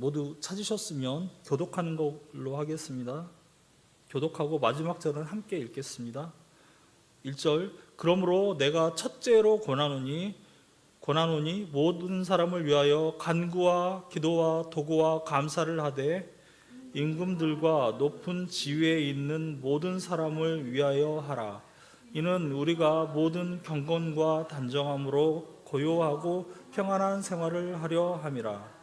모두 찾으셨으면 교독하는 걸로 하겠습니다. 교독하고 마지막 절은 함께 읽겠습니다. 1절, 그러므로 내가 첫째로 권하노니 모든 사람을 위하여 간구와 기도와 도구와 감사를 하되 임금들과 높은 지위에 있는 모든 사람을 위하여 하라. 이는 우리가 모든 경건과 단정함으로 고요하고 평안한 생활을 하려 함이라.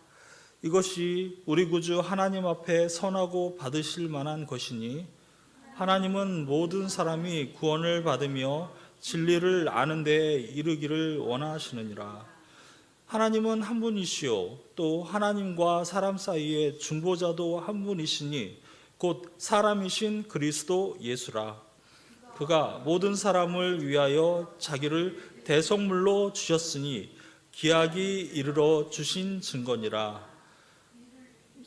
이것이 우리 구주 하나님 앞에 선하고 받으실 만한 것이니 하나님은 모든 사람이 구원을 받으며 진리를 아는 데에 이르기를 원하시느니라. 하나님은 한 분이시요 또 하나님과 사람 사이에 중보자도 한 분이시니 곧 사람이신 그리스도 예수라. 그가 모든 사람을 위하여 자기를 대속물로 주셨으니 기약이 이르러 주신 증거니라.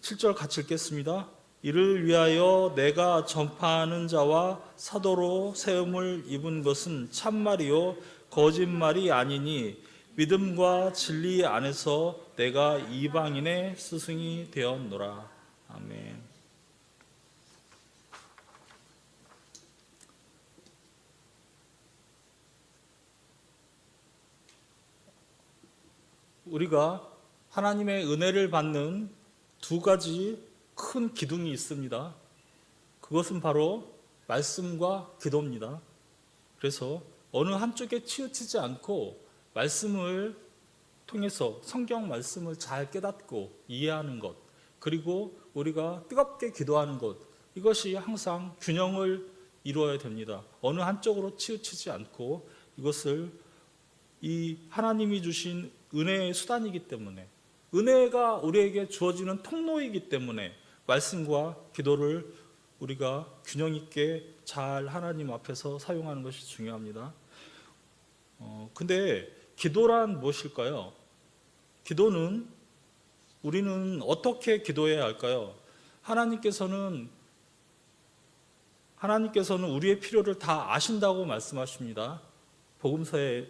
7절 같이 읽겠습니다. 이를 위하여 내가 전파하는 자와 사도로 세움을 입은 것은 참말이요 거짓말이 아니니 믿음과 진리 안에서 내가 이방인의 스승이 되었노라. 아멘. 우리가 하나님의 은혜를 받는 두 가지 큰 기둥이 있습니다. 그것은 바로 말씀과 기도입니다. 그래서 어느 한쪽에 치우치지 않고 말씀을 통해서 성경 말씀을 잘 깨닫고 이해하는 것, 그리고 우리가 뜨겁게 기도하는 것, 이것이 항상 균형을 이루어야 됩니다. 어느 한쪽으로 치우치지 않고 이것을 이 하나님이 주신 은혜의 수단이기 때문에, 은혜가 우리에게 주어지는 통로이기 때문에 말씀과 기도를 우리가 균형 있게 잘 하나님 앞에서 사용하는 것이 중요합니다. 근데 기도란 무엇일까요? 기도는 우리는 어떻게 기도해야 할까요? 하나님께서는 우리의 필요를 다 아신다고 말씀하십니다. 복음서에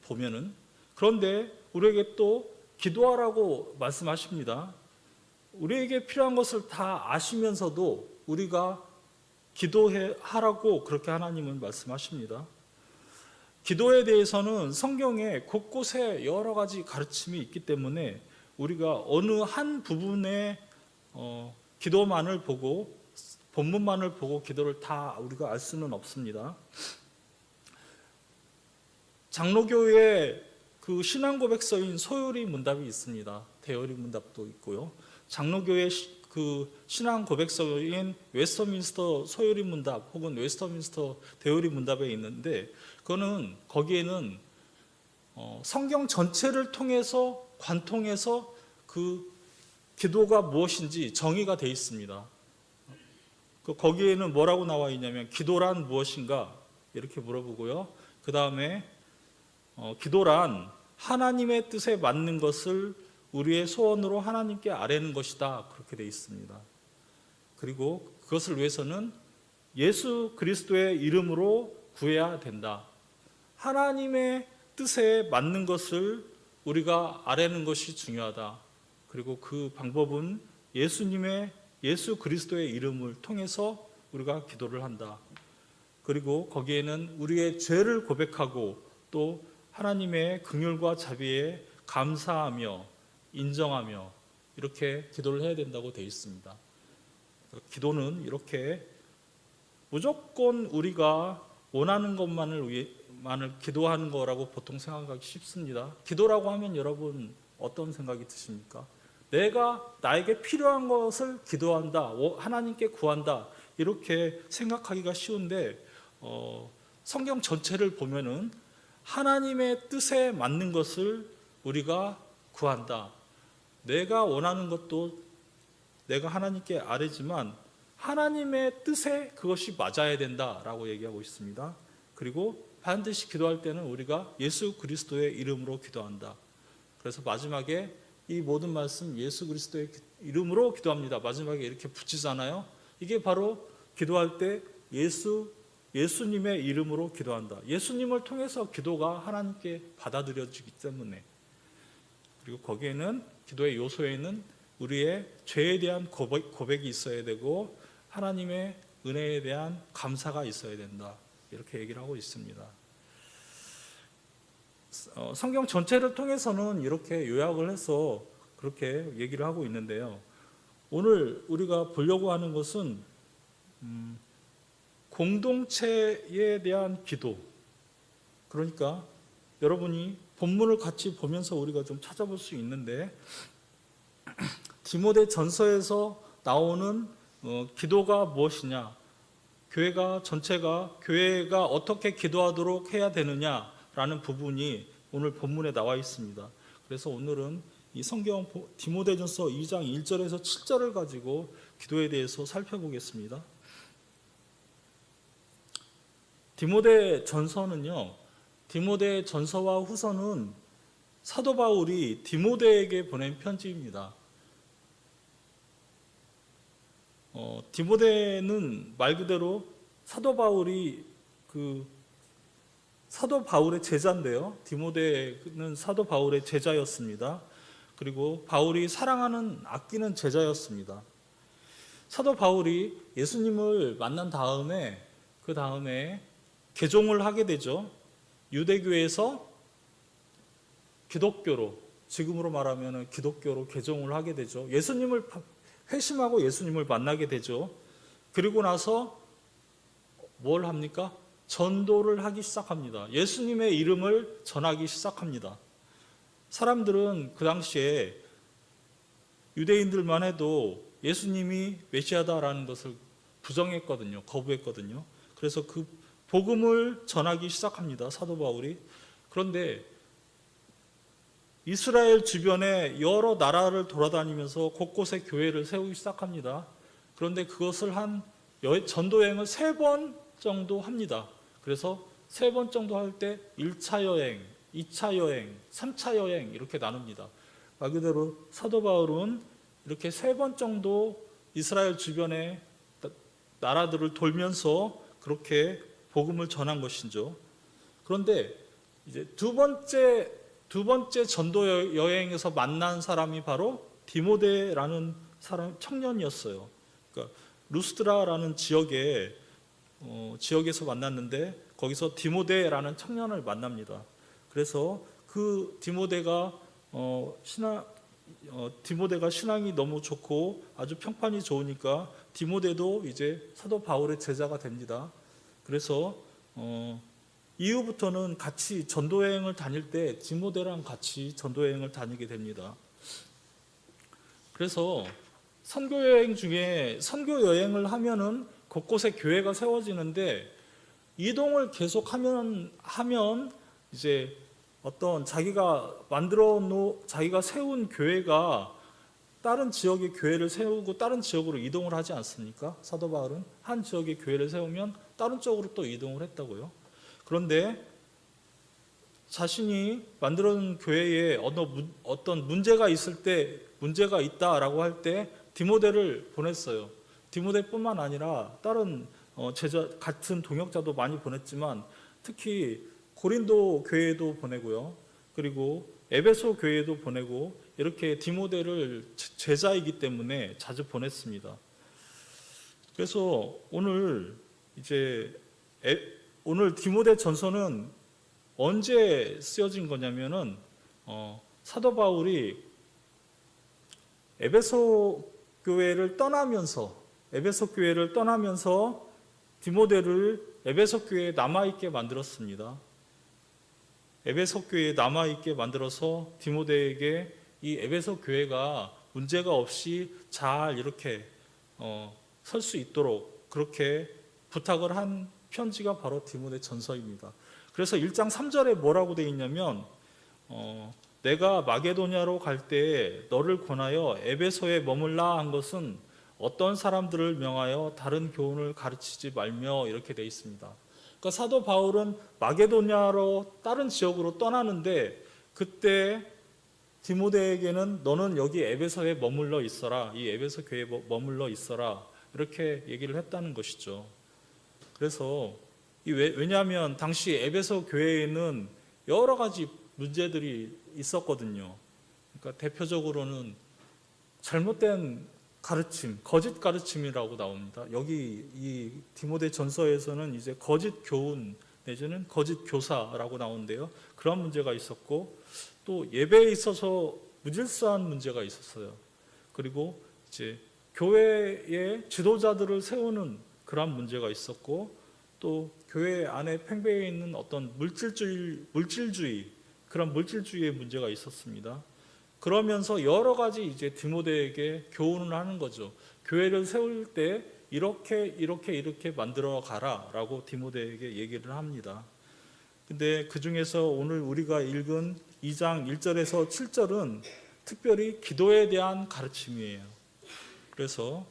보면은. 그런데 우리에게 또 기도하라고 말씀하십니다. 우리에게 필요한 것을 다 아시면서도 우리가 기도하라고 그렇게 하나님은 말씀하십니다. 기도에 대해서는 성경에 곳곳에 여러 가지 가르침이 있기 때문에 우리가 어느 한 부분의 기도만을 보고 본문만을 보고 기도를 다 우리가 알 수는 없습니다. 장로교의 그 신앙 고백서인 소요리 문답이 있습니다. 대요리 문답도 있고요. 장로교의 그 신앙 고백서인 웨스터민스터 소요리 문답 혹은 웨스터민스터 대요리 문답에 있는데, 거기에는 성경 전체를 통해서 관통해서 그 기도가 무엇인지 정의가 되어 있습니다. 거기에는 뭐라고 나와 있냐면 기도란 무엇인가 이렇게 물어보고요. 그 다음에 기도란 하나님의 뜻에 맞는 것을 우리의 소원으로 하나님께 아뢰는 것이다, 그렇게 되어 있습니다. 그리고 그것을 위해서는 예수 그리스도의 이름으로 구해야 된다. 하나님의 뜻에 맞는 것을 우리가 아뢰는 것이 중요하다. 그리고 그 방법은 예수 그리스도의 이름을 통해서 우리가 기도를 한다. 그리고 거기에는 우리의 죄를 고백하고 또 하나님의 긍휼과 자비에 감사하며 인정하며 이렇게 기도를 해야 된다고 되어 있습니다. 기도는 이렇게 무조건 우리가 원하는 것만을 기도하는 거라고 보통 생각하기 쉽습니다. 기도라고 하면 여러분 어떤 생각이 드십니까? 내가 나에게 필요한 것을 기도한다, 하나님께 구한다, 이렇게 생각하기가 쉬운데 성경 전체를 보면은 하나님의 뜻에 맞는 것을 우리가 구한다. 내가 원하는 것도 내가 하나님께 아뢰지만 하나님의 뜻에 그것이 맞아야 된다라고 얘기하고 있습니다. 그리고 반드시 기도할 때는 우리가 예수 그리스도의 이름으로 기도한다. 그래서 마지막에 이 모든 말씀 예수 그리스도의 이름으로 기도합니다. 마지막에 이렇게 붙이잖아요. 이게 바로 기도할 때 예수님의 이름으로 기도한다. 예수님을 통해서 기도가 하나님께 받아들여지기 때문에. 그리고 거기에는 기도의 요소에는 우리의 죄에 대한 고백이 있어야 되고 하나님의 은혜에 대한 감사가 있어야 된다. 이렇게 얘기를 하고 있습니다. 성경 전체를 통해서는 이렇게 요약을 해서 그렇게 얘기를 하고 있는데요. 오늘 우리가 보려고 하는 것은 공동체에 대한 기도. 그러니까 여러분이 본문을 같이 보면서 우리가 좀 찾아볼 수 있는데 디모데 전서에서 나오는 기도가 무엇이냐, 교회가 전체가 교회가 어떻게 기도하도록 해야 되느냐라는 부분이 오늘 본문에 나와 있습니다. 그래서 오늘은 이 성경 디모데전서 2장 1절에서 7절을 가지고 기도에 대해서 살펴보겠습니다. 디모데 전서는요, 디모데 전서와 후서는 사도 바울이 디모데에게 보낸 편지입니다. 디모데는 말 그대로 사도 바울의 제자인데요. 디모데는 사도 바울의 제자였습니다. 그리고 바울이 사랑하는 아끼는 제자였습니다. 사도 바울이 예수님을 만난 다음에 그 다음에 개종을 하게 되죠. 유대교에서 기독교로, 지금으로 말하면 기독교로 개종을 하게 되죠. 예수님을 회심하고 예수님을 만나게 되죠. 그리고 나서 뭘 합니까? 전도를 하기 시작합니다. 예수님의 이름을 전하기 시작합니다. 사람들은 그 당시에 유대인들만 해도 예수님이 메시아다라는 것을 부정했거든요. 거부했거든요. 그래서 그 복음을 전하기 시작합니다. 사도 바울이. 그런데 이스라엘 주변에 여러 나라를 돌아다니면서 곳곳에 교회를 세우기 시작합니다. 그런데 그것을 전도 여행을 3번 정도 합니다. 그래서 3번 정도 할 때 1차 여행, 2차 여행, 3차 여행 이렇게 나눕니다. 말 그대로 사도 바울은 이렇게 3번 정도 이스라엘 주변의 나라들을 돌면서 그렇게 복음을 전한 것이죠. 그런데 이제 두 번째 전도 여행에서 만난 사람이 바로 디모데라는 청년이었어요. 그러니까 루스드라라는 지역에서 만났는데 거기서 디모데라는 청년을 만납니다. 그래서 그 디모데가 신앙이 너무 좋고 아주 평판이 좋으니까 디모데도 이제 사도 바울의 제자가 됩니다. 그래서 이후부터는 같이 전도여행을 다닐 때 디모데랑 같이 전도여행을 다니게 됩니다. 그래서 선교여행을 하면은 곳곳에 교회가 세워지는데 이동을 계속하면 이제 어떤 자기가 세운 교회가 다른 지역의 교회를 세우고 다른 지역으로 이동을 하지 않습니까? 사도 바울은 한 지역의 교회를 세우면 다른 쪽으로 또 이동을 했다고요. 그런데 자신이 만들어 놓은 교회에 어떤 문제가 있다라고 할 때 디모데를 보냈어요. 디모데뿐만 아니라 다른 제자 같은 동역자도 많이 보냈지만 특히 고린도 교회에도 보내고요. 그리고 에베소 교회에도 보내고 이렇게 디모데를 제자이기 때문에 자주 보냈습니다. 그래서 오늘 디모데 전서는 언제 쓰여진 거냐면은 사도 바울이 에베소 교회를 떠나면서 디모데를 에베소 교회에 남아있게 만들었습니다. 에베소 교회에 남아있게 만들어서 디모데에게 이 에베소 교회가 문제가 없이 잘 이렇게 설 수 있도록 그렇게 부탁을 한 편지가 바로 디모데 전서입니다. 그래서 1장 3절에 뭐라고 되어 있냐면 내가 마게도냐로 갈 때 너를 권하여 에베소에 머물라 한 것은 어떤 사람들을 명하여 다른 교훈을 가르치지 말며 이렇게 되어 있습니다. 그러니까 사도 바울은 마게도냐로 다른 지역으로 떠나는데 그때 디모데에게는 너는 여기 에베소에 머물러 있어라. 이 에베소 교회에 머물러 있어라. 이렇게 얘기를 했다는 것이죠. 그래서 왜냐하면 당시 에베소 교회에는 여러 가지 문제들이 있었거든요. 그러니까 대표적으로는 잘못된 가르침, 거짓 가르침이라고 나옵니다. 여기 이 디모데전서에서는 이제 거짓 교훈 내지는 거짓 교사라고 나오는데요. 그런 문제가 있었고 또 예배에 있어서 무질서한 문제가 있었어요. 그리고 이제 교회의 지도자들을 세우는 그런 문제가 있었고 또 교회 안에 팽배해 있는 어떤 물질주의 그런 물질주의의 문제가 있었습니다. 그러면서 여러 가지 이제 디모데에게 교훈을 하는 거죠. 교회를 세울 때 이렇게 만들어 가라라고 디모데에게 얘기를 합니다. 근데 그 중에서 오늘 우리가 읽은 2장 1절에서 7절은 특별히 기도에 대한 가르침이에요. 그래서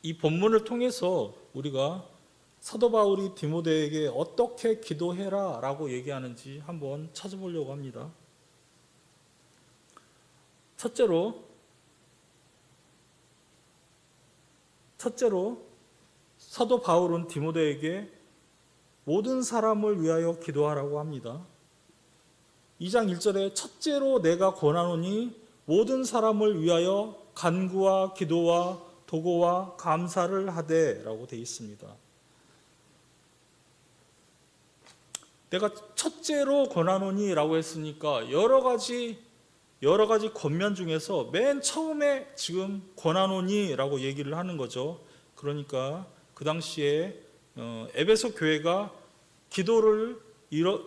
이 본문을 통해서 우리가 사도 바울이 디모데에게 어떻게 기도해라라고 얘기하는지 한번 찾아보려고 합니다. 첫째로 사도 바울은 디모데에게 모든 사람을 위하여 기도하라고 합니다. 2장 1절에 첫째로 내가 권하노니 모든 사람을 위하여 간구와 기도와 도고와 감사를 하되라고 되어 있습니다. 내가 첫째로 권하노니라고 했으니까 여러 가지 권면 중에서 맨 처음에 지금 권하노니라고 얘기를 하는 거죠. 그러니까 그 당시에 에베소 교회가 기도를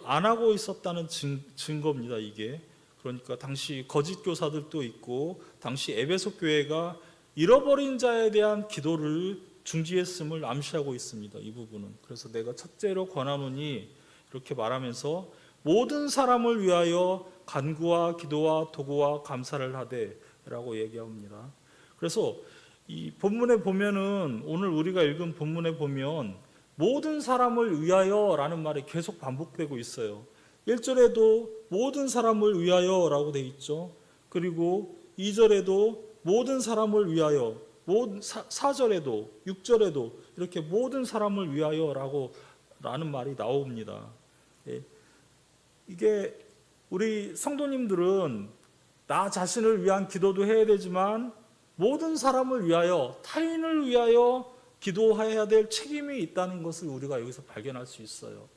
안 하고 있었다는 증거입니다. 이게 그러니까 당시 거짓 교사들도 있고 당시 에베소 교회가 잃어버린 자에 대한 기도를 중지했음을 암시하고 있습니다. 이 부분은. 그래서 내가 첫째로 권하노니 이렇게 말하면서 모든 사람을 위하여 간구와 기도와 도구와 감사를 하되라고 얘기합니다. 그래서 이 본문에 보면은 오늘 우리가 읽은 본문에 보면 모든 사람을 위하여라는 말이 계속 반복되고 있어요. 1절에도 모든 사람을 위하여라고 돼 있죠. 그리고 2절에도 모든 사람을 위하여, 4절에도 6절에도 이렇게 모든 사람을 위하여라고 라는 말이 나옵니다. 이게 우리 성도님들은 나 자신을 위한 기도도 해야 되지만 모든 사람을 위하여, 타인을 위하여 기도해야 될 책임이 있다는 것을 우리가 여기서 발견할 수 있어요.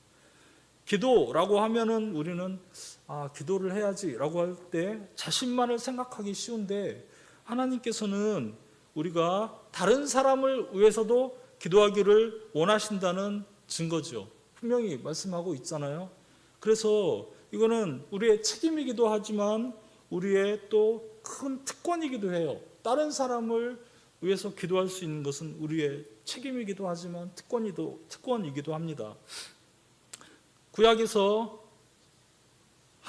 기도라고 하면은 우리는 기도를 해야지라고 할 때 자신만을 생각하기 쉬운데 하나님께서는 우리가 다른 사람을 위해서도 기도하기를 원하신다는 증거죠. 분명히 말씀하고 있잖아요. 그래서 이거는 우리의 책임이기도 하지만 우리의 또 큰 특권이기도 해요. 다른 사람을 위해서 기도할 수 있는 것은 우리의 책임이기도 하지만 특권이기도 합니다. 구약에서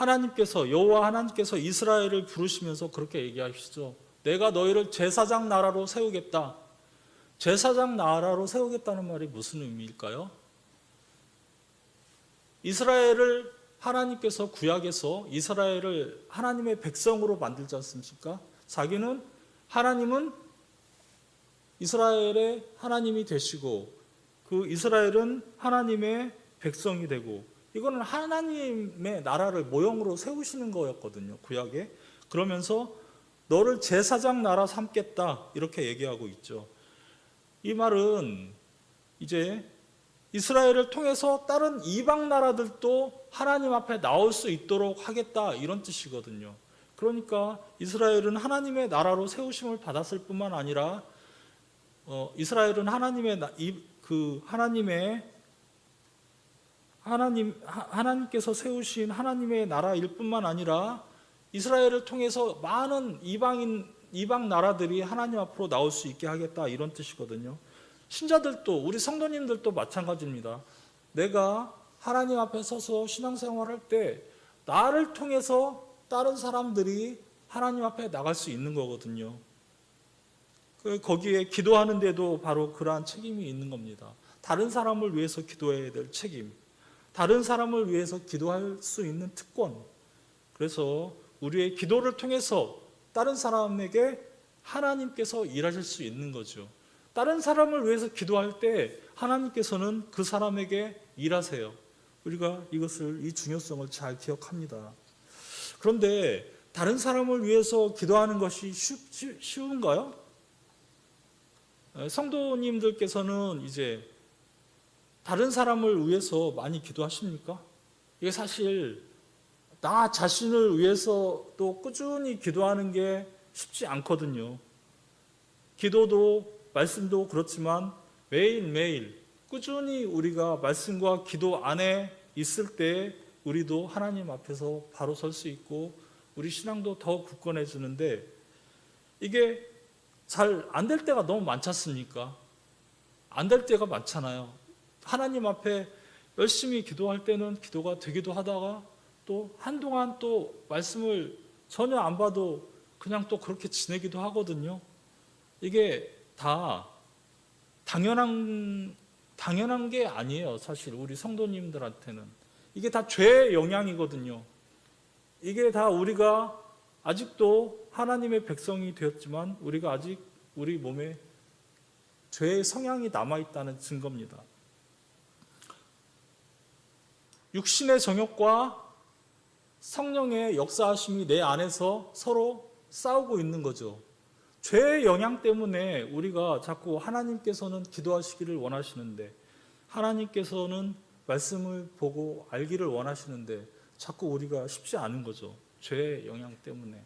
여호와 하나님께서 이스라엘을 부르시면서 그렇게 얘기하시죠. 내가 너희를 제사장 나라로 세우겠다. 제사장 나라로 세우겠다는 말이 무슨 의미일까요? 이스라엘을 하나님께서 구약에서 이스라엘을 하나님의 백성으로 만들지 않습니까? 하나님은 이스라엘의 하나님이 되시고 그 이스라엘은 하나님의 백성이 되고 이거는 하나님의 나라를 모형으로 세우시는 거였거든요. 구약에. 그러면서 너를 제사장 나라 삼겠다 이렇게 얘기하고 있죠. 이 말은 이제 이스라엘을 통해서 다른 이방 나라들도 하나님 앞에 나올 수 있도록 하겠다 이런 뜻이거든요. 그러니까 이스라엘은 하나님의 나라로 세우심을 받았을 뿐만 아니라 이스라엘은 하나님께서 세우신 하나님의 나라일 뿐만 아니라 이스라엘을 통해서 많은 이방 나라들이 하나님 앞으로 나올 수 있게 하겠다 이런 뜻이거든요. 신자들도 우리 성도님들도 마찬가지입니다. 내가 하나님 앞에 서서 신앙생활할 때 나를 통해서 다른 사람들이 하나님 앞에 나갈 수 있는 거거든요. 거기에 기도하는데도 바로 그러한 책임이 있는 겁니다. 다른 사람을 위해서 기도해야 될 책임, 다른 사람을 위해서 기도할 수 있는 특권. 그래서 우리의 기도를 통해서 다른 사람에게 하나님께서 일하실 수 있는 거죠. 다른 사람을 위해서 기도할 때 하나님께서는 그 사람에게 일하세요. 우리가 이 중요성을 잘 기억합니다. 그런데 다른 사람을 위해서 기도하는 것이 쉬운가요? 성도님들께서는 이제 다른 사람을 위해서 많이 기도하십니까? 이게 사실 나 자신을 위해서도 꾸준히 기도하는 게 쉽지 않거든요. 기도도 말씀도 그렇지만 매일매일 꾸준히 우리가 말씀과 기도 안에 있을 때 우리도 하나님 앞에서 바로 설 수 있고 우리 신앙도 더 굳건해지는데 이게 잘 안 될 때가 너무 많지 않습니까? 안 될 때가 많잖아요. 하나님 앞에 열심히 기도할 때는 기도가 되기도 하다가 또 한동안 또 말씀을 전혀 안 봐도 그냥 또 그렇게 지내기도 하거든요. 이게 다 당연한 게 아니에요. 사실 우리 성도님들한테는 이게 다 죄의 영향이거든요. 이게 다 우리가 아직도 하나님의 백성이 되었지만 우리가 아직 우리 몸에 죄의 성향이 남아있다는 증거입니다. 육신의 정욕과 성령의 역사하심이 내 안에서 서로 싸우고 있는 거죠. 죄의 영향 때문에 우리가 자꾸 하나님께서는 기도하시기를 원하시는데 하나님께서는 말씀을 보고 알기를 원하시는데 자꾸 우리가 쉽지 않은 거죠. 죄의 영향 때문에.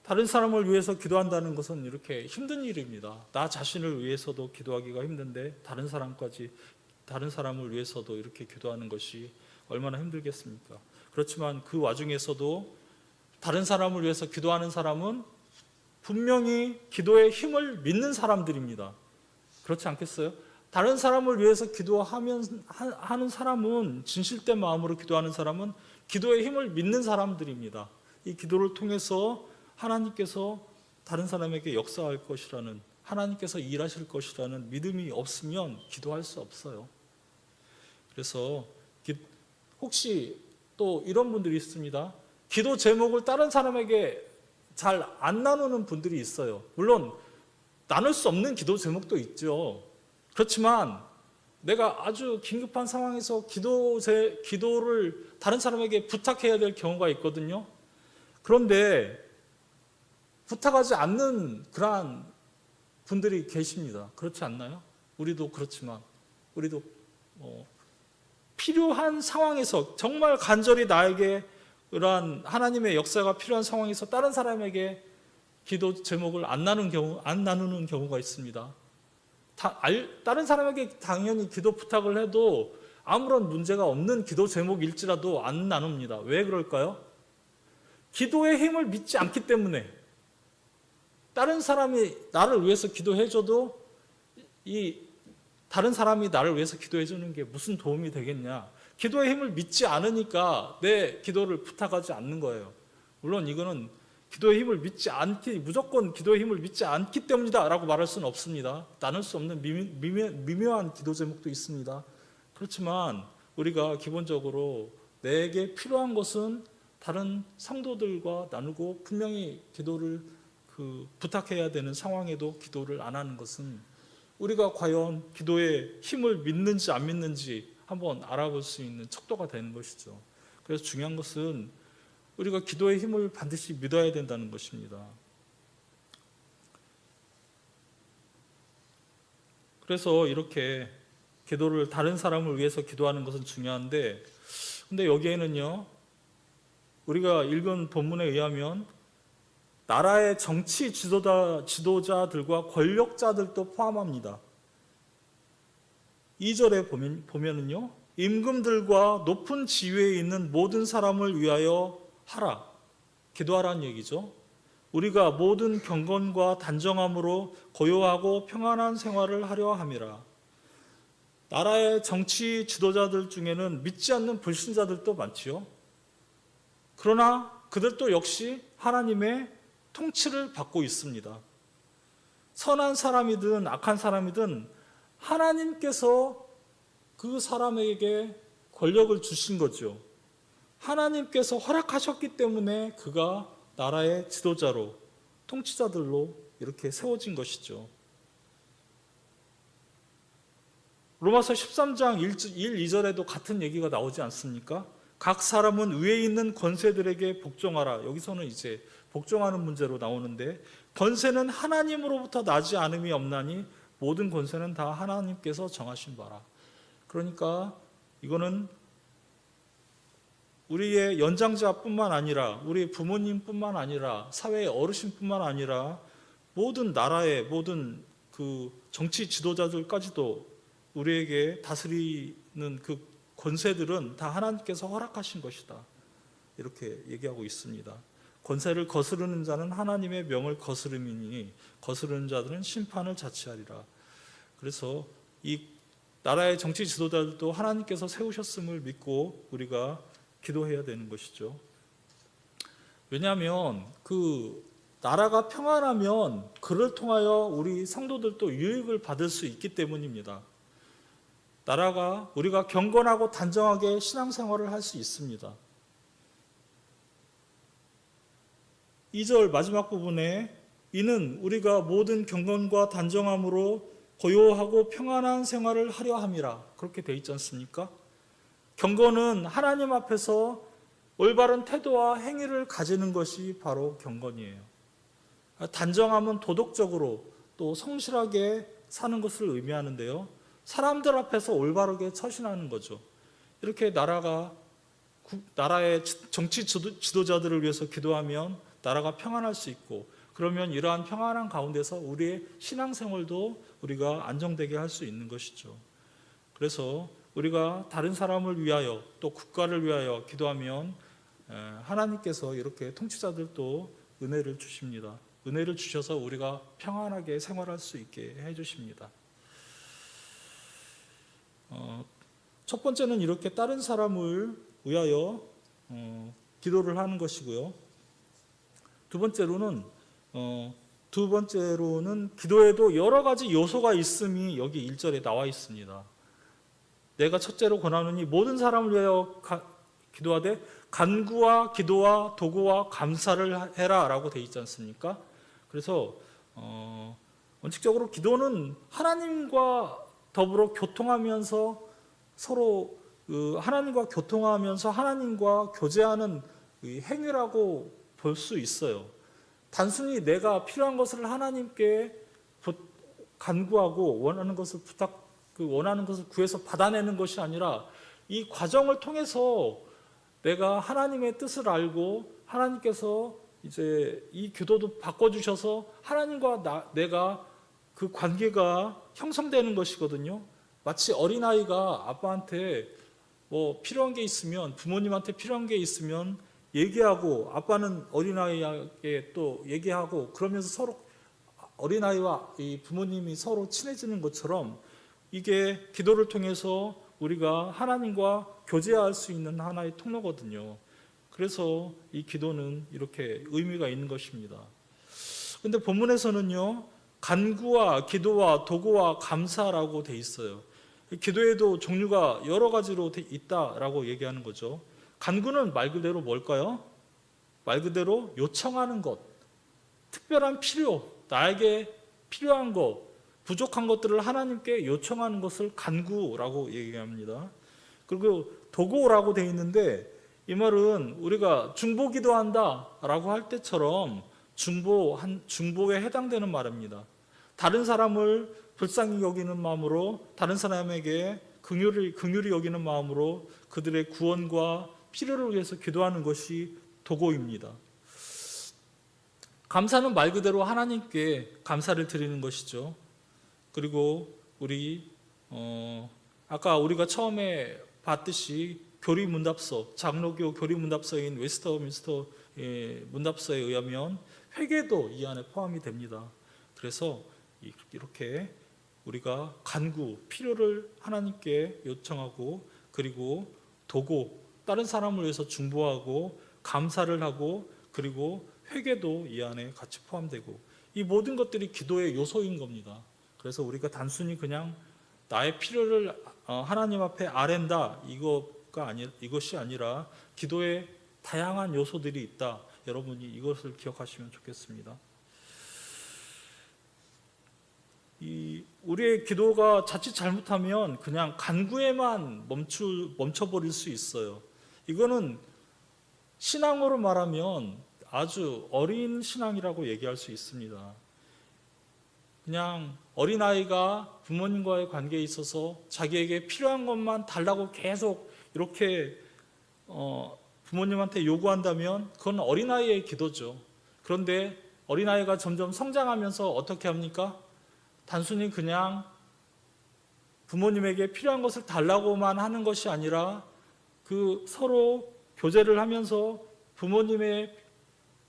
다른 사람을 위해서 기도한다는 것은 이렇게 힘든 일입니다. 나 자신을 위해서도 기도하기가 힘든데 다른 사람을 위해서도 이렇게 기도하는 것이 얼마나 힘들겠습니까? 그렇지만 그 와중에서도 다른 사람을 위해서 기도하는 사람은 분명히 기도의 힘을 믿는 사람들입니다. 그렇지 않겠어요? 다른 사람을 위해서 하는 사람은 진실된 마음으로 기도하는 사람은 기도의 힘을 믿는 사람들입니다. 이 기도를 통해서 하나님께서 다른 사람에게 역사할 것이라는 하나님께서 일하실 것이라는 믿음이 없으면 기도할 수 없어요. 그래서 혹시 또 이런 분들이 있습니다. 기도 제목을 다른 사람에게 잘 안 나누는 분들이 있어요. 물론 나눌 수 없는 기도 제목도 있죠. 그렇지만 내가 아주 긴급한 상황에서 기도를 다른 사람에게 부탁해야 될 경우가 있거든요. 그런데 부탁하지 않는 그러한 분들이 계십니다. 그렇지 않나요? 우리도 그렇지만 우리도 필요한 상황에서 정말 간절히 나에게 그러한 하나님의 역사가 필요한 상황에서 다른 사람에게 기도 제목을 안 나누는 경우가 있습니다. 다른 사람에게 당연히 기도 부탁을 해도 아무런 문제가 없는 기도 제목일지라도 안 나눕니다. 왜 그럴까요? 기도의 힘을 믿지 않기 때문에. 다른 사람이 나를 위해서 기도해줘도 다른 사람이 나를 위해서 기도해주는 게 무슨 도움이 되겠냐. 기도의 힘을 믿지 않으니까 내 기도를 부탁하지 않는 거예요. 물론 이거는 무조건 기도의 힘을 믿지 않기 때문이다 라고 말할 수는 없습니다. 나눌 수 없는 미묘한 기도 제목도 있습니다. 그렇지만 우리가 기본적으로 내게 필요한 것은 다른 성도들과 나누고 분명히 기도를 부탁해야 되는 상황에도 기도를 안 하는 것은 우리가 과연 기도의 힘을 믿는지 안 믿는지 한번 알아볼 수 있는 척도가 되는 것이죠. 그래서 중요한 것은 우리가 기도의 힘을 반드시 믿어야 된다는 것입니다. 그래서 이렇게 기도를 다른 사람을 위해서 기도하는 것은 중요한데 근데 여기에는요 우리가 읽은 본문에 의하면 나라의 정치 지도자들과 권력자들도 포함합니다. 2절에 보면은요 임금들과 높은 지위에 있는 모든 사람을 위하여 하라 기도하라는 얘기죠. 우리가 모든 경건과 단정함으로 고요하고 평안한 생활을 하려 함이라. 나라의 정치 지도자들 중에는 믿지 않는 불신자들도 많지요. 그러나 그들도 역시 하나님의 통치를 받고 있습니다. 선한 사람이든 악한 사람이든 하나님께서 그 사람에게 권력을 주신 거죠. 하나님께서 허락하셨기 때문에 그가 나라의 지도자로 통치자들로 이렇게 세워진 것이죠. 로마서 13장 1, 2절에도 같은 얘기가 나오지 않습니까? 각 사람은 위에 있는 권세들에게 복종하라. 여기서는 이제 복종하는 문제로 나오는데, 권세는 하나님으로부터 나지 않음이 없나니 모든 권세는 다 하나님께서 정하신 바라. 그러니까 이거는 우리의 연장자뿐만 아니라 우리 부모님뿐만 아니라 사회의 어르신뿐만 아니라 모든 나라의 모든 그 정치 지도자들까지도 우리에게 다스리는 그 권세들은 다 하나님께서 허락하신 것이다. 이렇게 얘기하고 있습니다. 권세를 거스르는 자는 하나님의 명을 거스름이니 거스르는 자들은 심판을 자취하리라. 그래서 이 나라의 정치 지도자들도 하나님께서 세우셨음을 믿고 우리가 기도해야 되는 것이죠. 왜냐하면 그 나라가 평안하면 그를 통하여 우리 성도들도 유익을 받을 수 있기 때문입니다. 우리가 경건하고 단정하게 신앙생활을 할 수 있습니다. 2절 마지막 부분에 이는 우리가 모든 경건과 단정함으로 고요하고 평안한 생활을 하려 함이라. 그렇게 돼 있지 않습니까? 경건은 하나님 앞에서 올바른 태도와 행위를 가지는 것이 바로 경건이에요. 단정함은 도덕적으로 또 성실하게 사는 것을 의미하는데요. 사람들 앞에서 올바르게 처신하는 거죠. 이렇게 나라의 정치 지도자들을 위해서 기도하면 나라가 평안할 수 있고, 그러면 이러한 평안한 가운데서 우리의 신앙생활도 우리가 안정되게 할 수 있는 것이죠. 그래서 우리가 다른 사람을 위하여 또 국가를 위하여 기도하면 하나님께서 이렇게 통치자들도 은혜를 주십니다. 은혜를 주셔서 우리가 평안하게 생활할 수 있게 해주십니다. 첫 번째는 이렇게 다른 사람을 위하여 기도를 하는 것이고요. 두 번째로는 기도에도 여러 가지 요소가 있음이 여기 1절에 나와 있습니다. 내가 첫째로 권하노니 모든 사람을 위하여 기도하되 간구와 기도와 도구와 감사를 해라 라고 되어 있지 않습니까? 그래서 원칙적으로 기도는 하나님과 더불어 교통하면서 서로 하나님과 교통하면서 하나님과 교제하는 행위라고 볼 수 있어요. 단순히 내가 필요한 것을 하나님께 간구하고 원하는 것을 구해서 받아내는 것이 아니라 이 과정을 통해서 내가 하나님의 뜻을 알고 하나님께서 이제 이 기도도 바꿔주셔서 하나님과 내가 그 관계가 형성되는 것이거든요. 마치 어린아이가 아빠한테 필요한 게 있으면, 부모님한테 필요한 게 있으면 얘기하고, 아빠는 어린아이에게 또 얘기하고, 그러면서 서로 어린아이와 이 부모님이 서로 친해지는 것처럼 이게 기도를 통해서 우리가 하나님과 교제할 수 있는 하나의 통로거든요. 그래서 이 기도는 이렇게 의미가 있는 것입니다. 그런데 본문에서는요, 간구와 기도와 도구와 감사라고 돼 있어요. 기도에도 종류가 여러 가지로 있다라고 얘기하는 거죠. 간구는 말 그대로 뭘까요? 말 그대로 요청하는 것, 특별한 필요, 나에게 필요한 것, 부족한 것들을 하나님께 요청하는 것을 간구라고 얘기합니다. 그리고 도구라고 되어 있는데, 이 말은 우리가 중보기도한다라고 할 때처럼 중보에 해당되는 말입니다. 다른 사람을 불쌍히 여기는 마음으로, 다른 사람에게 긍휼히 여기는 마음으로 그들의 구원과 필요를 위해서 기도하는 것이 도구입니다. 감사는 말 그대로 하나님께 감사를 드리는 것이죠. 그리고 아까 우리가 처음에 봤듯이 교리문답서, 장로교 교리문답서인 웨스터민스터 문답서에 의하면 회개도 이 안에 포함이 됩니다. 그래서 이렇게 우리가 간구, 필요를 하나님께 요청하고, 그리고 도구, 다른 사람을 위해서 중보하고 감사를 하고, 그리고 회개도 이 안에 같이 포함되고, 이 모든 것들이 기도의 요소인 겁니다. 그래서 우리가 단순히 그냥 나의 필요를 하나님 앞에 아랜다 이것이 아니라 기도에 다양한 요소들이 있다. 여러분이 이것을 기억하시면 좋겠습니다. 우리의 기도가 자칫 잘못하면 그냥 간구에만 멈춰버릴 수 있어요. 이거는 신앙으로 말하면 아주 어린 신앙이라고 얘기할 수 있습니다. 그냥 어린아이가 부모님과의 관계에 있어서 자기에게 필요한 것만 달라고 계속 이렇게 부모님한테 요구한다면 그건 어린아이의 기도죠. 그런데 어린아이가 점점 성장하면서 어떻게 합니까? 단순히 그냥 부모님에게 필요한 것을 달라고만 하는 것이 아니라 그 서로 교제를 하면서 부모님의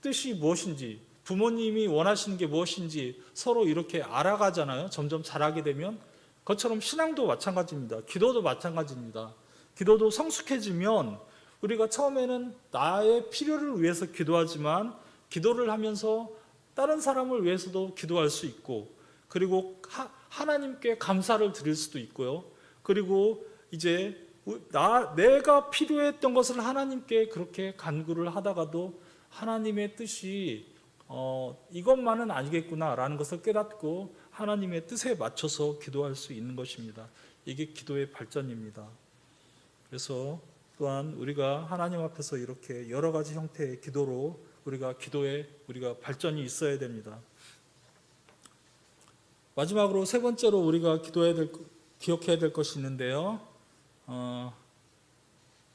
뜻이 무엇인지, 부모님이 원하시는 게 무엇인지 서로 이렇게 알아가잖아요. 점점 자라게 되면. 그것처럼 신앙도 마찬가지입니다. 기도도 마찬가지입니다. 기도도 성숙해지면 우리가 처음에는 나의 필요를 위해서 기도하지만 기도를 하면서 다른 사람을 위해서도 기도할 수 있고, 그리고 하나님께 감사를 드릴 수도 있고요. 그리고 이제 내가 필요했던 것을 하나님께 그렇게 간구를 하다가도 하나님의 뜻이 이것만은 아니겠구나라는 것을 깨닫고 하나님의 뜻에 맞춰서 기도할 수 있는 것입니다. 이게 기도의 발전입니다. 그래서 또한 우리가 하나님 앞에서 이렇게 여러 가지 형태의 기도로 기도에 우리가 발전이 있어야 됩니다. 마지막으로 세 번째로 우리가 기억해야 될 것이 있는데요.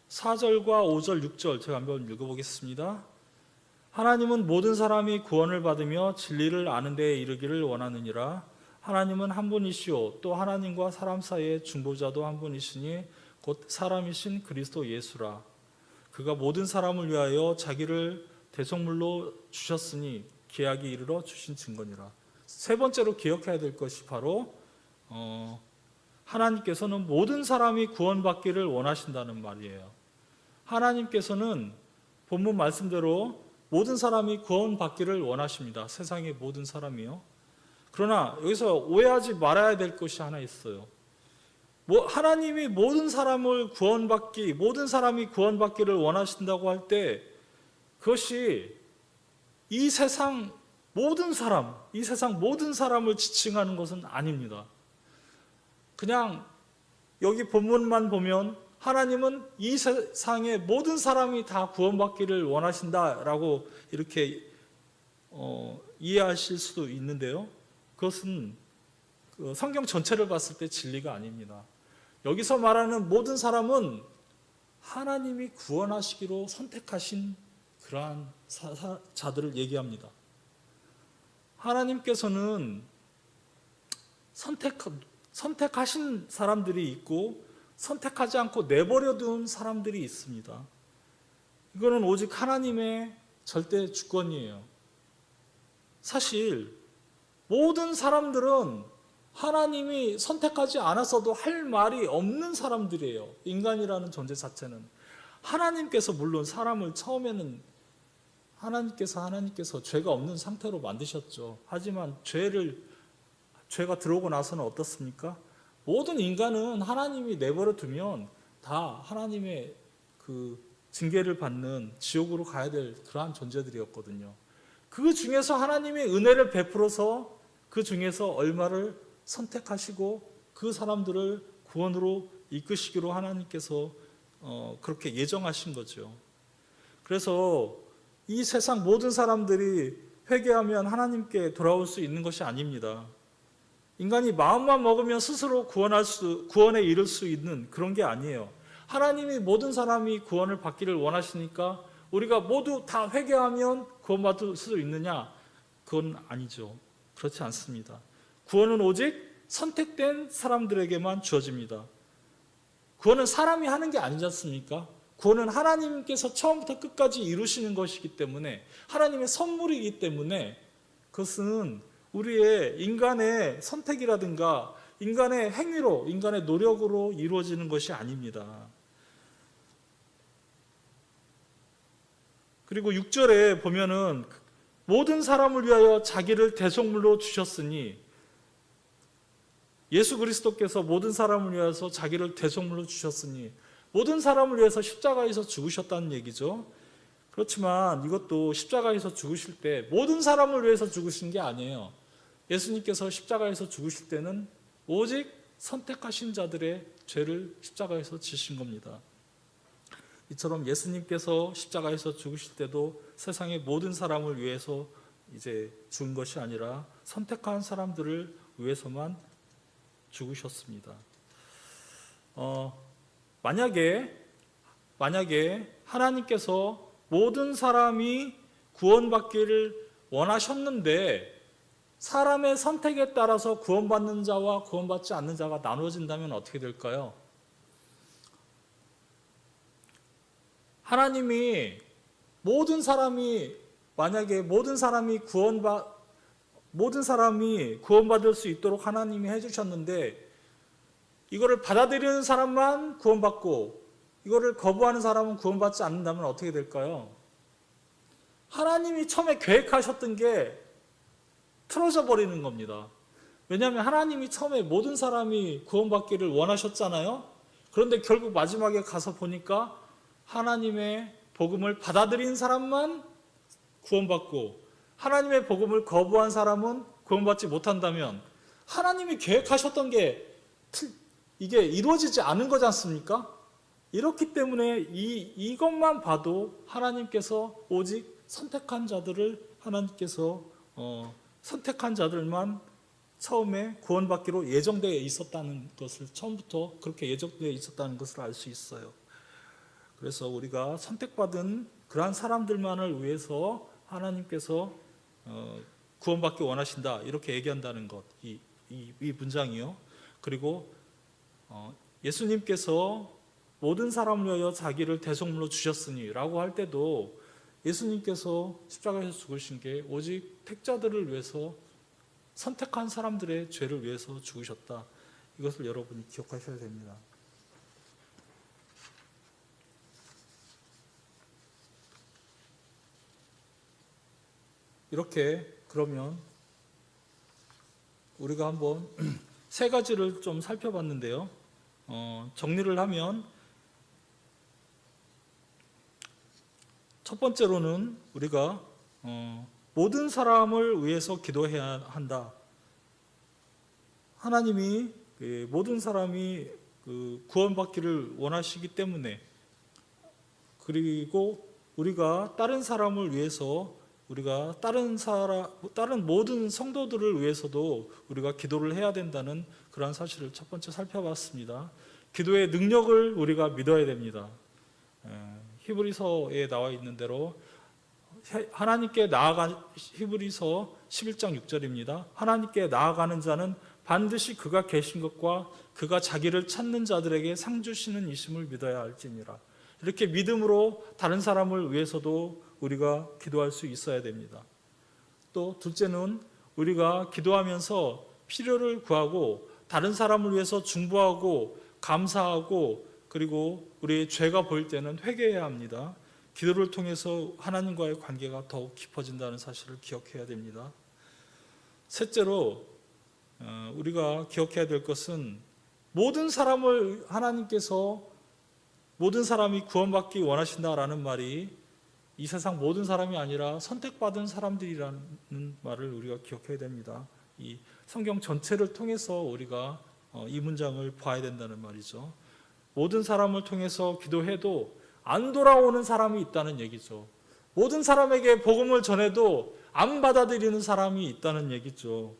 4절과 5절, 6절 제가 한번 읽어보겠습니다. 하나님은 모든 사람이 구원을 받으며 진리를 아는 데에 이르기를 원하느니라. 하나님은 한 분이시오. 또 하나님과 사람 사이의 중보자도 한 분이시니 곧 사람이신 그리스도 예수라. 그가 모든 사람을 위하여 자기를 대속물로 주셨으니 계약이 이르러 주신 증거니라. 세 번째로 기억해야 될 것이 바로 하나님께서는 모든 사람이 구원받기를 원하신다는 말이에요. 하나님께서는 본문 말씀대로 모든 사람이 구원받기를 원하십니다. 세상의 모든 사람이요. 그러나 여기서 오해하지 말아야 될 것이 하나 있어요. 하나님이 모든 사람이 구원받기를 원하신다고 할 때 그것이 이 세상 모든 사람을 지칭하는 것은 아닙니다. 그냥 여기 본문만 보면 하나님은 이 세상의 모든 사람이 다 구원받기를 원하신다라고 이렇게 이해하실 수도 있는데요. 그것은 성경 전체를 봤을 때 진리가 아닙니다. 여기서 말하는 모든 사람은 하나님이 구원하시기로 선택하신 그러한 자들을 얘기합니다. 하나님께서는 선택하신 사람들이 있고 선택하지 않고 내버려 둔 사람들이 있습니다. 이거는 오직 하나님의 절대 주권이에요. 사실 모든 사람들은 하나님이 선택하지 않았어도 할 말이 없는 사람들이에요. 인간이라는 존재 자체는. 하나님께서 물론 사람을 처음에는 하나님께서 죄가 없는 상태로 만드셨죠. 하지만 죄가 들어오고 나서는 어떻습니까? 모든 인간은 하나님이 내버려 두면 다 하나님의 그 징계를 받는 지옥으로 가야 될 그러한 존재들이었거든요. 그 중에서 하나님의 은혜를 베풀어서 그 중에서 얼마를 선택하시고 그 사람들을 구원으로 이끄시기로 하나님께서 그렇게 예정하신 거죠. 그래서 이 세상 모든 사람들이 회개하면 하나님께 돌아올 수 있는 것이 아닙니다. 인간이 마음만 먹으면 스스로 구원에 이를 수 있는 그런 게 아니에요. 하나님이 모든 사람이 구원을 받기를 원하시니까 우리가 모두 다 회개하면 구원받을 수 있느냐? 그건 아니죠. 그렇지 않습니다. 구원은 오직 선택된 사람들에게만 주어집니다. 구원은 사람이 하는 게 아니지 않습니까? 구원은 하나님께서 처음부터 끝까지 이루시는 것이기 때문에, 하나님의 선물이기 때문에 그것은 우리의 인간의 선택이라든가 인간의 행위로, 인간의 노력으로 이루어지는 것이 아닙니다. 그리고 6절에 보면은 모든 사람을 위하여 자기를 대속물로 주셨으니, 예수 그리스도께서 모든 사람을 위해서 자기를 대속물로 주셨으니 모든 사람을 위해서 십자가에서 죽으셨다는 얘기죠. 그렇지만 이것도 십자가에서 죽으실 때 모든 사람을 위해서 죽으신 게 아니에요. 예수님께서 십자가에서 죽으실 때는 오직 선택하신 자들의 죄를 십자가에서 지신 겁니다. 이처럼 예수님께서 십자가에서 죽으실 때도 세상의 모든 사람을 위해서 이제 죽은 것이 아니라 선택한 사람들을 위해서만 죽으셨습니다. 만약에 하나님께서 모든 사람이 구원받기를 원하셨는데 사람의 선택에 따라서 구원받는 자와 구원받지 않는 자가 나누어진다면 어떻게 될까요? 하나님이 만약에 모든 사람이 구원받을 수 있도록 하나님이 해주셨는데 이거를 받아들이는 사람만 구원받고 이거를 거부하는 사람은 구원받지 않는다면 어떻게 될까요? 하나님이 처음에 계획하셨던 게 틀어져 버리는 겁니다. 왜냐하면 하나님이 처음에 모든 사람이 구원받기를 원하셨잖아요. 그런데 결국 마지막에 가서 보니까 하나님의 복음을 받아들인 사람만 구원받고 하나님의 복음을 거부한 사람은 구원받지 못한다면 하나님이 계획하셨던 게 이게 이루어지지 않은 거지 않습니까? 이렇기 때문에 이것만 봐도 하나님께서 오직 선택한 자들만 처음에 구원받기로 예정되어 있었다는 것을 처음부터 그렇게 예정되어 있었다는 것을 알 수 있어요. 그래서 우리가 선택받은 그러한 사람들만을 위해서 하나님께서 구원받기 원하신다 이렇게 얘기한다는 것, 이 문장이요. 그리고 예수님께서 모든 사람을 위하여 자기를 대속물로 주셨으니 라고 할 때도 예수님께서 십자가에서 죽으신 게 오직 택자들을 위해서 선택한 사람들의 죄를 위해서 죽으셨다. 이것을 여러분이 기억하셔야 됩니다. 이렇게 그러면 우리가 한번 세 가지를 좀 살펴봤는데요. 정리를 하면 첫 번째로는 우리가 모든 사람을 위해서 기도해야 한다. 하나님이 모든 사람이 구원받기를 원하시기 때문에 그리고 우리가 다른 사람을 위해서 우리가 다른 모든 성도들을 위해서도 우리가 기도를 해야 된다는 그러한 사실을 첫 번째 살펴봤습니다. 기도의 능력을 우리가 믿어야 됩니다. 히브리서에 나와 있는 대로 하나님께 히브리서 11장 6절입니다. 하나님께 나아가는 자는 반드시 그가 계신 것과 그가 자기를 찾는 자들에게 상 주시는 이심을 믿어야 할지니라. 이렇게 믿음으로 다른 사람을 위해서도 우리가 기도할 수 있어야 됩니다. 또 둘째는 우리가 기도하면서 필요를 구하고 다른 사람을 위해서 중보하고 감사하고 그리고 우리의 죄가 보일 때는 회개해야 합니다. 기도를 통해서 하나님과의 관계가 더욱 깊어진다는 사실을 기억해야 됩니다. 셋째로 우리가 기억해야 될 것은 모든 사람이 구원받기 원하신다라는 말이 이 세상 모든 사람이 아니라 선택받은 사람들이라는 말을 우리가 기억해야 됩니다. 이 성경 전체를 통해서 우리가 이 문장을 봐야 된다는 말이죠. 모든 사람을 통해서 기도해도 안 돌아오는 사람이 있다는 얘기죠. 모든 사람에게 복음을 전해도 안 받아들이는 사람이 있다는 얘기죠.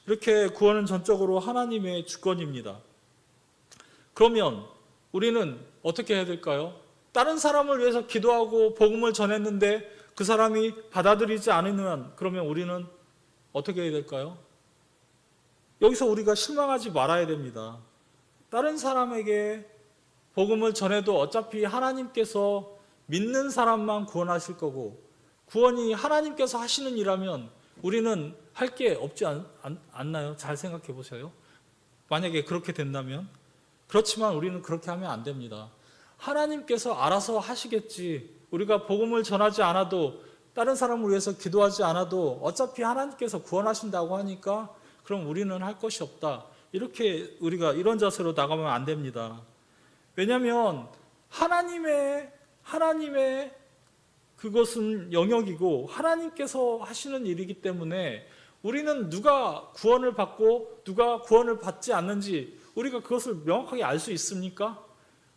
이렇게 구원은 전적으로 하나님의 주권입니다. 그러면 우리는 어떻게 해야 될까요? 다른 사람을 위해서 기도하고 복음을 전했는데 그 사람이 받아들이지 않으면 그러면 우리는 어떻게 해야 될까요? 여기서 우리가 실망하지 말아야 됩니다. 다른 사람에게 복음을 전해도 어차피 하나님께서 믿는 사람만 구원하실 거고 구원이 하나님께서 하시는 일이라면 우리는 할 게 없지 않나요? 잘 생각해 보세요. 만약에 그렇게 된다면 그렇지만 우리는 그렇게 하면 안 됩니다. 하나님께서 알아서 하시겠지. 우리가 복음을 전하지 않아도 다른 사람을 위해서 기도하지 않아도 어차피 하나님께서 구원하신다고 하니까 그럼 우리는 할 것이 없다. 이렇게 우리가 이런 자세로 나가면 안 됩니다. 왜냐하면 하나님의 그것은 영역이고 하나님께서 하시는 일이기 때문에 우리는 누가 구원을 받고 누가 구원을 받지 않는지 우리가 그것을 명확하게 알 수 있습니까?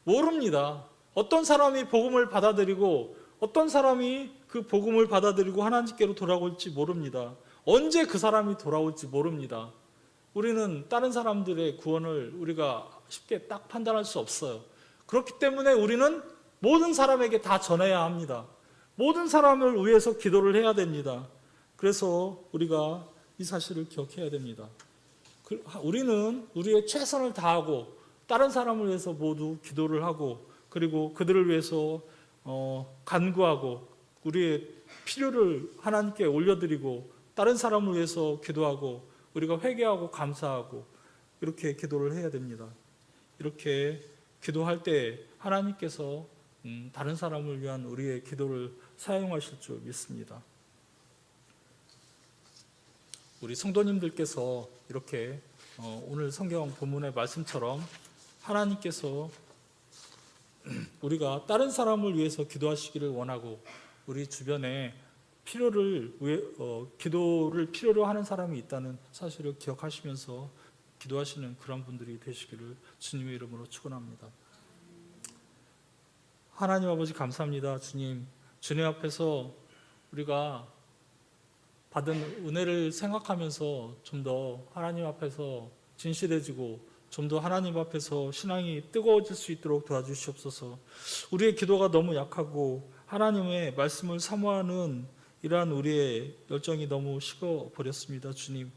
모릅니다. 어떤 사람이 복음을 받아들이고 어떤 사람이 그 복음을 받아들이고 하나님께로 돌아올지 모릅니다. 언제 그 사람이 돌아올지 모릅니다. 우리는 다른 사람들의 구원을 우리가 쉽게 딱 판단할 수 없어요. 그렇기 때문에 우리는 모든 사람에게 다 전해야 합니다. 모든 사람을 위해서 기도를 해야 됩니다. 그래서 우리가 이 사실을 기억해야 됩니다. 우리는 우리의 최선을 다하고 다른 사람을 위해서 모두 기도를 하고 그리고 그들을 위해서 간구하고 우리의 필요를 하나님께 올려드리고 다른 사람을 위해서 기도하고 우리가 회개하고 감사하고 이렇게 기도를 해야 됩니다. 이렇게 기도할 때 하나님께서 다른 사람을 위한 우리의 기도를 사용하실 줄 믿습니다. 우리 성도님들께서 이렇게 오늘 성경 본문의 말씀처럼 하나님께서 우리가 다른 사람을 위해서 기도하시기를 원하고 우리 주변에 기도를 필요로 하는 사람이 있다는 사실을 기억하시면서 기도하시는 그런 분들이 되시기를 주님의 이름으로 축원합니다. 하나님 아버지 감사합니다. 주님 앞에서 우리가 받은 은혜를 생각하면서 좀 더 하나님 앞에서 진실해지고 좀 더 하나님 앞에서 신앙이 뜨거워질 수 있도록 도와주시옵소서. 우리의 기도가 너무 약하고 하나님의 말씀을 사모하는 이러한 우리의 열정이 너무 식어버렸습니다. 주님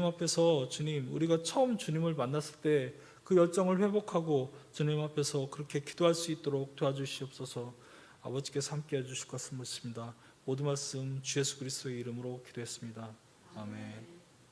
앞에서 우리가 처음 주님을 만났을 때 그 열정을 회복하고 주님 앞에서 그렇게 기도할 수 있도록 도와주시옵소서. 아버지께서 함께 해주실 것을 묻습니다. 모든 말씀 주 예수 그리스도의 이름으로 기도했습니다. 아멘.